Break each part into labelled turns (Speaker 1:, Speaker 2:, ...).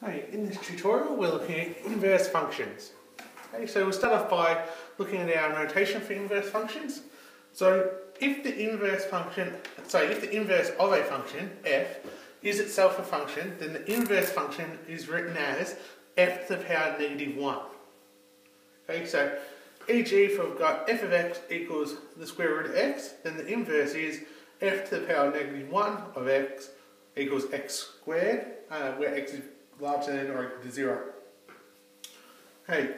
Speaker 1: Hey, in this tutorial we're looking at inverse functions. Okay, so we'll start off by looking at our notation for inverse functions. So if the inverse of a function, f, is itself a function, then the inverse function is written as f to the power -1. Okay, so e.g. if we've got f of x equals the square root of x, then the inverse is f to the power -1 of x equals x squared, where x is larger than or equal to 0. Okay,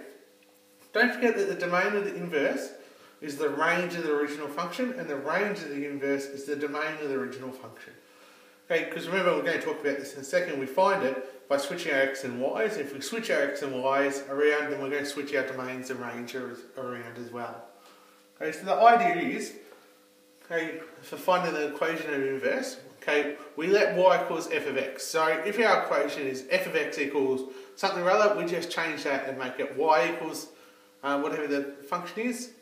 Speaker 1: don't forget that the domain of the inverse is the range of the original function, and the range of the inverse is the domain of the original function. Okay, because remember, we're going to talk about this in a second, we find it by switching our x and y's. If we switch our x and y's around, then we're going to switch our domains and range around as well. Okay, so the idea is, okay, for finding the equation of inverse, okay, we let y equals f of x. So if our equation is f of x equals something or other, we just change that and make it y equals whatever the function is.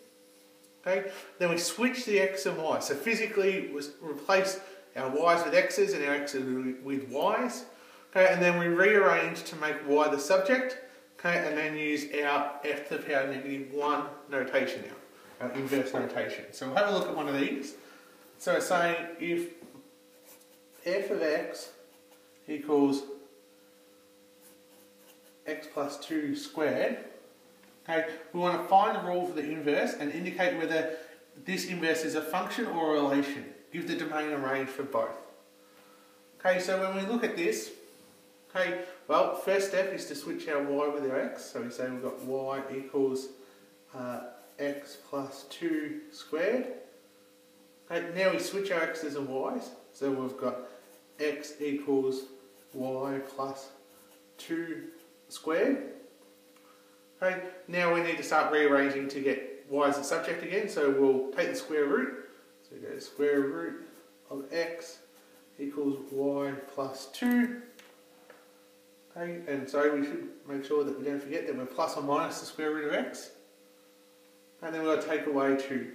Speaker 1: Okay, then we switch the x and y. So physically, we replace our y's with x's and our x's with y's. Okay, and then we rearrange to make y the subject. Okay, and then use our f to the power -1 notation now, our inverse notation. So we'll have a look at one of these. So it's saying if f of x equals x plus 2 squared, okay, we want to find the rule for the inverse and indicate whether this inverse is a function or a relation. Give the domain and range for both. Okay, so when we look at this, okay, well, first step is to switch our y with our x. So we say we've got y equals x plus 2 squared. Okay, now we switch our x's and y's. So we've got x equals y plus 2 squared. Okay, now we need to start rearranging to get y as the subject again. So we'll take the square root. So we go square root of x equals y plus 2. Okay, and so we should make sure that we don't forget that we're plus or minus the square root of x. And then we'll take away 2.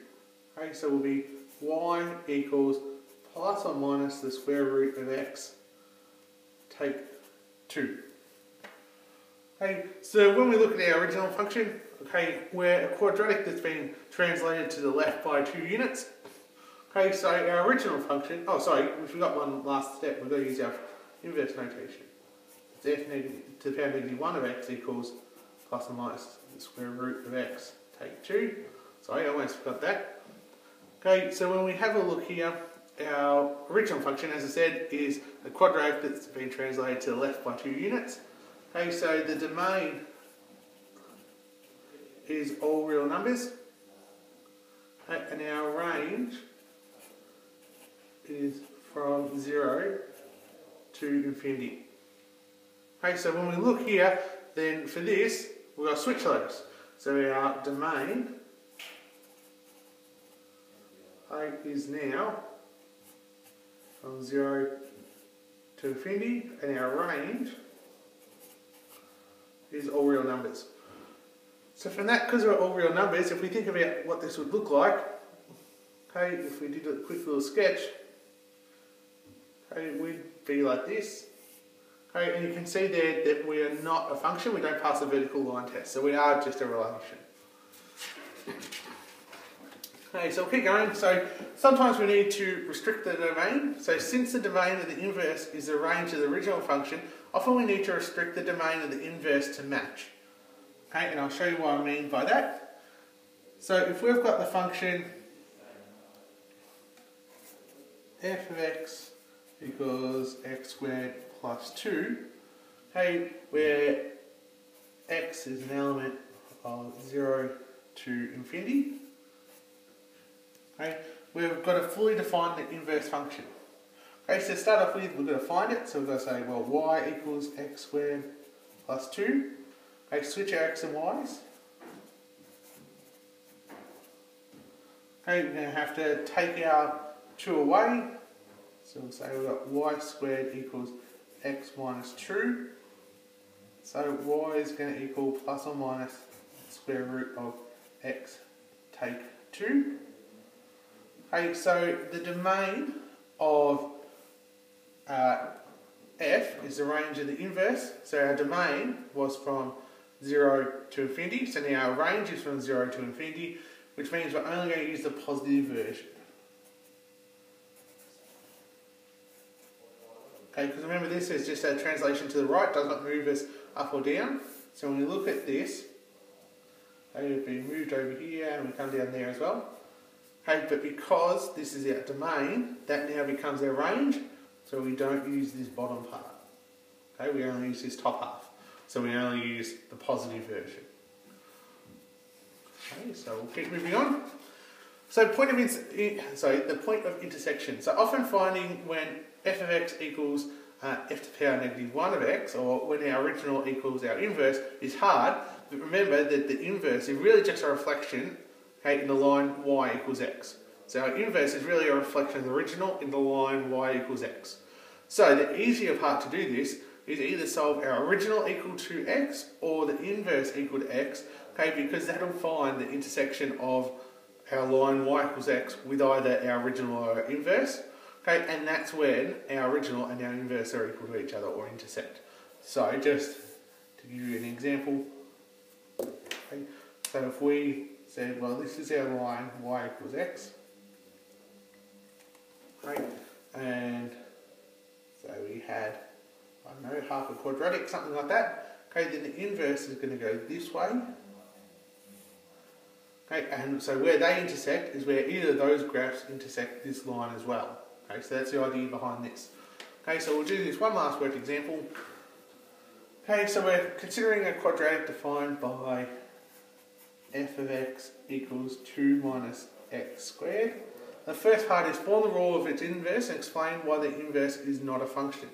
Speaker 1: Okay, so we'll be y equals plus or minus the square root of x, take 2. Okay, so when we look at our original function, okay, we're a quadratic that's been translated to the left by 2 units. Okay, so our original function, oh sorry, we forgot one last step, we've got to use our inverse notation. It's f to the power -1 of x equals plus or minus the square root of x, take 2. Sorry, I almost forgot that. Okay, so when we have a look here, our original function, as I said, is a quadratic that's been translated to the left by 2 units. Okay, so the domain is all real numbers, okay, and our range is from 0 to infinity. Okay, so when we look here, then for this, we've got to switch those. So our domain is now from 0 to infinity, and our range is all real numbers. So from that, because we're all real numbers, if we think about what this would look like, okay, if we did a quick little sketch, okay, it would be like this. Okay, and you can see there that we are not a function, we don't pass the vertical line test, so we are just a relation. Okay, so we'll keep going. So sometimes we need to restrict the domain. So since the domain of the inverse is the range of the original function, often we need to restrict the domain of the inverse to match. Okay, and I'll show you what I mean by that. So if we've got the function f of x equals x squared plus 2, okay, where x is an element of 0 to infinity, okay, we've got to fully define the inverse function. Okay, so to start off with, we've got to find it. So we've got to say, well, y equals x squared plus 2. Okay, switch our x and y's. Okay, we're going to have to take our 2 away. So we'll say we've got y squared equals x minus 2. So y is going to equal plus or minus the square root of x take 2. Okay, so the domain of f is the range of the inverse. So our domain was from 0 to infinity. So now our range is from 0 to infinity, which means we're only going to use the positive version. Okay, because remember this is just a translation to the right, does not move us up or down. So when we look at this, okay, we've been moved over here and we come down there as well. Okay, but because this is our domain, that now becomes our range, so we don't use this bottom part. Okay, we only use this top half. So we only use the positive version. Okay, so we'll keep moving on. So the point of intersection. So often finding when f of x equals f to the power negative 1 of x, or when our original equals our inverse, is hard. But remember that the inverse is really just a reflection, okay, in the line y equals x. So our inverse is really a reflection of the original in the line y equals x. So the easier part to do this is either solve our original equal to x or the inverse equal to x, okay, because that'll find the intersection of our line y equals x with either our original or our inverse, okay, and that's when our original and our inverse are equal to each other or intersect. So just to give you an example, okay, so if we said, well, this is our line y equals x, right, and so we had, I don't know, half a quadratic, something like that, okay, then the inverse is going to go this way. Okay, and so where they intersect is where either of those graphs intersect this line as well. Okay, so that's the idea behind this. Okay, so we'll do this one last worked example. Okay, so we're considering a quadratic defined by f of x equals 2 minus x squared. The first part is form the rule of its inverse and explain why the inverse is not a function.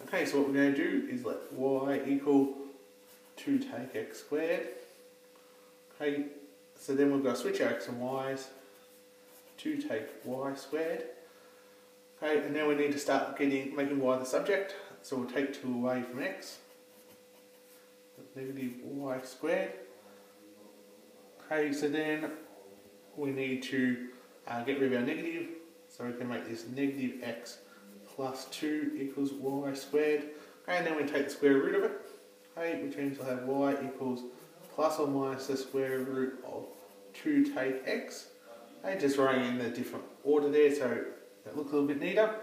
Speaker 1: Okay, so what we're going to do is let y equal 2 take x squared. Okay, so then we've got to switch our x and y's. 2 take y squared. Okay, and now we need to start making y the subject. So we'll take 2 away from x. Negative y squared. Okay, so then we need to get rid of our negative. So we can make this negative x plus 2 equals y squared. Okay, and then we take the square root of it. Okay, which means we'll have y equals plus or minus the square root of 2 take x. Okay, just writing in the different order there so that looks a little bit neater.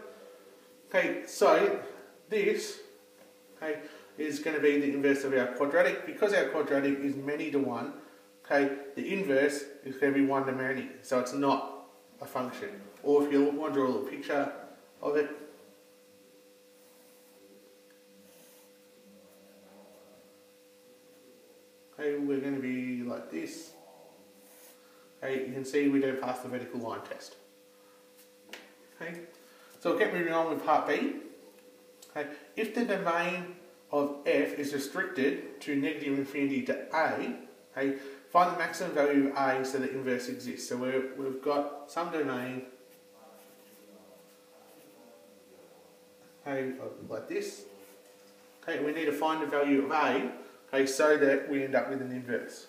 Speaker 1: Okay, so this, okay, is going to be the inverse of our quadratic. Because our quadratic is many to 1, okay, the inverse is going to be 1 to many, so it's not a function. Or if you want to draw a little picture of it, okay, we're going to be like this. Okay, you can see we don't pass the vertical line test. Okay, so we'll get moving on with part B. Okay, if the domain of f is restricted to negative infinity to a, okay, find the maximum value of a so the inverse exists. So we've got some domain, okay, like this. Okay, we need to find the value of a, okay, so that we end up with an inverse.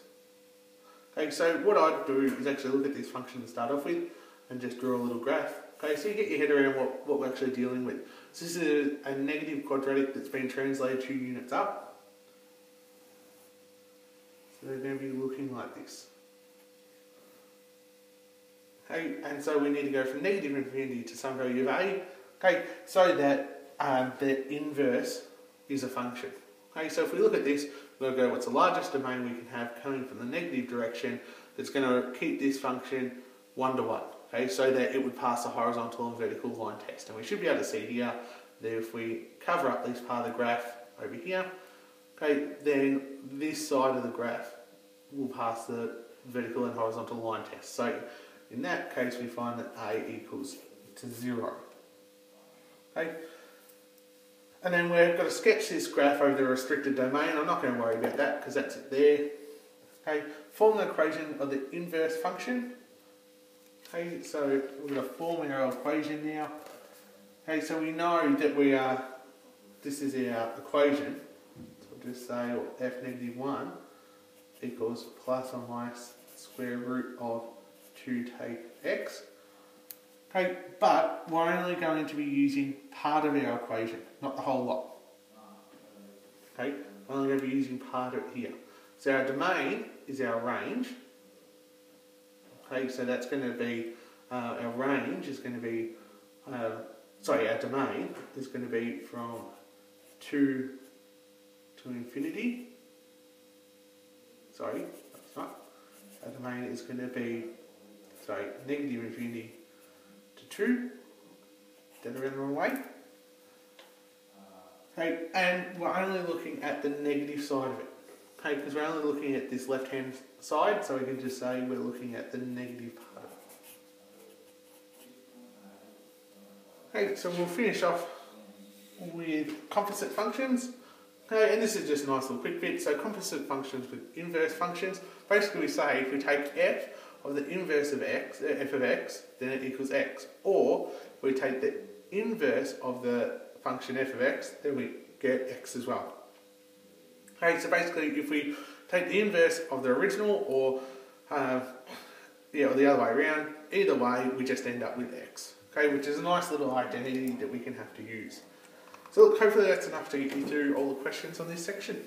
Speaker 1: Okay, so what I'd do is actually look at this function to start off with and just draw a little graph. Okay, so you get your head around what we're actually dealing with. So this is a negative quadratic that's been translated 2 units up. So they're going to be looking like this. Okay, and so we need to go from negative infinity to some value of a, okay, so that the inverse is a function. Okay, so if we look at this, we'll go, what's the largest domain we can have coming from the negative direction that's going to keep this function 1 to 1. Okay, so that it would pass the horizontal and vertical line test. And we should be able to see here that if we cover up this part of the graph over here, okay, then this side of the graph will pass the vertical and horizontal line test. So in that case, we find that a equals to 0. Okay, and then we've got to sketch this graph over the restricted domain. I'm not going to worry about that because that's it there. Okay, form the equation of the inverse function. Okay, so we're going to form our equation now. Okay, so we know that this is our equation. So we'll just say f negative 1 equals plus or minus square root of 2 take x. Okay, but we're only going to be using part of our equation, not the whole lot. Okay, we're only going to be using part of it here. So our domain is our range. Okay, so that's going to be, our range is going to be, our domain is going to be from 2 to infinity. Sorry, that's not. Our domain is going to be, negative infinity to 2. Did I read the wrong way? Okay, and we're only looking at the negative side of it. Okay, because we're only looking at this left-hand side, so we can just say we're looking at the negative part of it. Okay, so we'll finish off with composite functions. Okay, and this is just a nice little quick bit. So composite functions with inverse functions. Basically we say if we take f of the inverse of x, f of x, then it equals x. Or if we take the inverse of the function f of x, then we get x as well. Okay, so basically if we take the inverse of the original or or the other way around, either way we just end up with x. Okay, which is a nice little identity that we can have to use. So look, hopefully that's enough to get you through all the questions on this section.